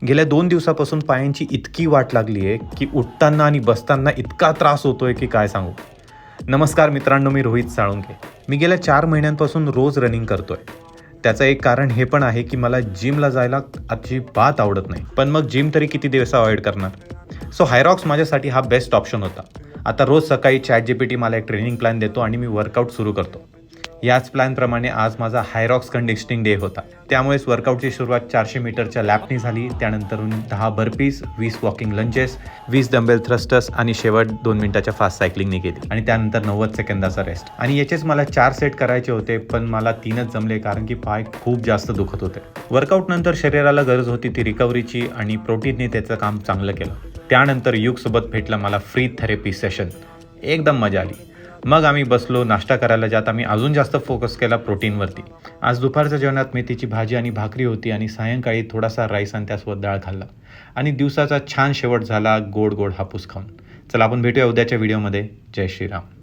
गेल्या 2 दिवसापासून पायांची इतकी वाट लागली आहे, की उठताना आणि बसताना इतका त्रास होतोय की काय सांगू. नमस्कार मित्रांनो, मी रोहित साळुंखे. मी गेल्या 4 महिन्यांपासून रोज रनिंग करतोय. त्याचं एक कारण हे पण आहे, की मला जिमला जायला अजिबात आवडत नाही. पण मग जिम तरी किती दिवस अव्हॉइड करणार? सो हायरॉक्स माझ्यासाठी हा बेस्ट ऑप्शन होता. आता रोज सकाळी ChatGPT मला एक ट्रेनिंग प्लॅन देतो आणि मी वर्कआउट सुरू करतो. याच प्लॅनप्रमाणे आज माझा हायरॉक्स कंडिशनिंग डे होता. त्यामुळेच वर्कआउटची सुरुवात 400 मीटरच्या लॅपनी झाली. त्यानंतर 10 burpees, 20 walking lunches, 20 dumbbell thrusters आणि शेवट 2 मिनिटाच्या फास्ट सायकलिंगने केली. आणि त्यानंतर 90 सेकंदाचा रेस्ट. आणि याचेच मला 4 सेट करायचे होते, पण मला 3च जमले कारण की पाय खूप जास्त दुखत होते. वर्कआउट नंतर शरीराला गरज होती ती रिकव्हरीची आणि प्रोटीनने त्याचं काम चांगलं केलं. त्यानंतर युगसोबत भेटलं मला फ्री थेरपी सेशन. एकदम मजा आली. मग आम्ही बसलो नाश्ता करायला, ज्यात आम्ही अजून जास्त फोकस केला प्रोटीनवरती. आज दुपारच्या जेवणात मेथीची भाजी आणि भाकरी होती आणि सायंकाळी थोडासा राईस आणि त्यासोबत डाळ खाल्ला. आणि दिवसाचा छान शेवट झाला गोड गोड हापूस खाऊन. चला आपण भेटूया उद्याच्या व्हिडिओमध्ये. जय श्रीराम.